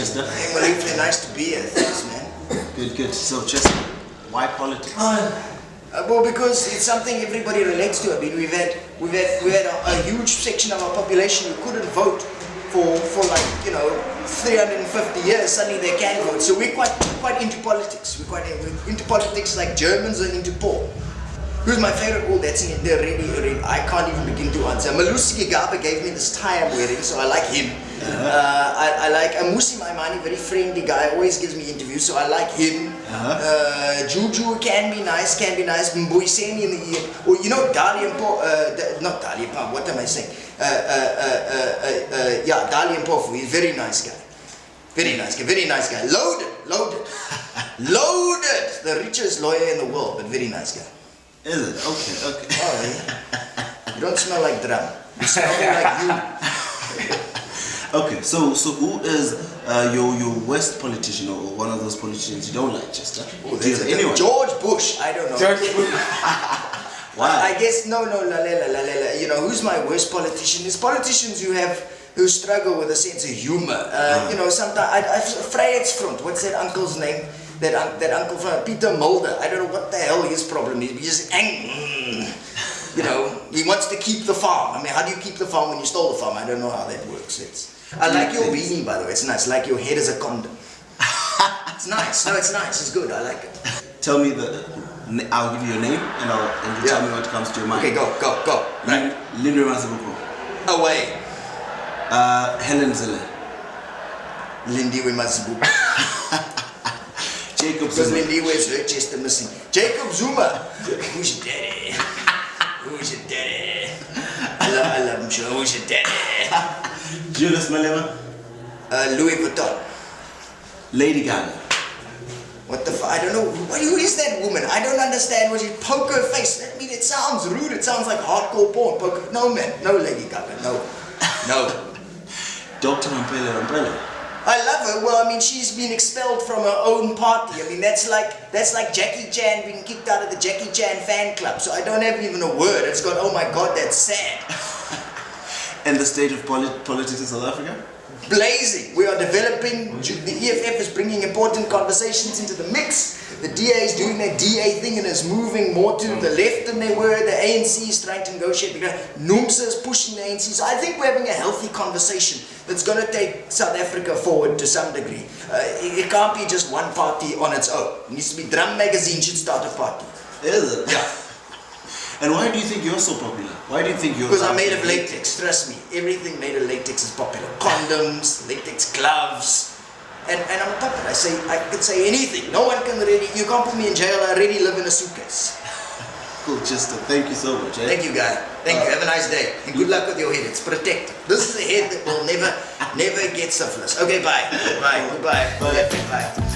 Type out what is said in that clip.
Chester. Hey, Malifle, nice to be here. Thanks, man. Good. So, Chester, why politics? Well, because it's something everybody relates to. I mean, we've had a huge section of our population who couldn't vote for like 350 years. Suddenly they can vote. So we're quite into politics. We're into politics like Germans are into porn. Who's my favorite? Oh, that's in there already. I can't even begin to answer. Malusi Gigaba gave me this tie I'm wearing, so I like him. I like Musi Maimani, very friendly guy, always gives me interviews, so I like him. Juju can be nice. Mboiseni in the ear. Or Dali and Paul, not Dali and Paul, what am I saying? Yeah, Dali and Paul, he's a very nice guy. Very nice guy. Loaded. The richest lawyer in the world, but very nice guy. Is it? Okay. Oh, yeah. You don't smell like drum. You smell like you. Okay, so who is your worst politician or one of those politicians you don't like, Chester? Oh, anyone? George Bush. I don't know. George Bush. I Why? guess no. Who's my worst politician? It's politicians who struggle with a sense of humor. Sometimes Vryheidsfront front. What's that uncle's name? That uncle from Peter Mulder. I don't know what the hell his problem is. He's just angry. He wants to keep the farm. I mean, how do you keep the farm when you stole the farm? I don't know how that works. I like your beanie, by the way. It's nice. Like your head is a condom. It's nice. No, it's nice. It's good. I like it. Tell me I'll give you your name and you tell me what comes to your mind. Okay, go. Right. Linda Mazabuko. Away. Helen Zille. Lindiwe Mazibuko. Jacob Because Zuma. Lindiwe is her chest missing. Jacob Zuma. Who's your daddy? I love him, sure. Who's your daddy? Julius Malema. Louis Vuitton. Lady Gaga. What the fuck? I don't know. Who is that woman? I don't understand. Was it poker face? I mean, it sounds rude. It sounds like hardcore porn. Poker. No, man. No, Lady Gaga. No. Dr. Umbrella. I love her. Well, I mean, she's been expelled from her own party. I mean, that's like Jackie Chan being kicked out of the Jackie Chan fan club. So I don't have even a word. It's gone, oh my God, that's sad. And the state of politics in South Africa? Blazing. We are developing. The EFF is bringing important conversations into the mix. The DA is doing their DA thing and is moving more to the left than they were. The ANC is trying to negotiate. NUMSA is pushing the ANC. So I think we're having a healthy conversation that's going to take South Africa forward to some degree. It can't be just one party on its own. It needs to be Drum Magazine should start a party. Is it? Yeah. And why do you think you're so popular? Why do you think you're... Because I'm made of latex, trust me. Everything made of latex is popular. Condoms, latex gloves. And I'm popular. I could say anything. No one can you can't put me in jail. I already live in a suitcase. Cool, Chester. Thank you so much. Thank you, guy. Thank you. Have a nice day. And good luck with your head. It's protected. This is a head that will never get syphilis. Okay, bye. Bye. Goodbye. Bye. Bye.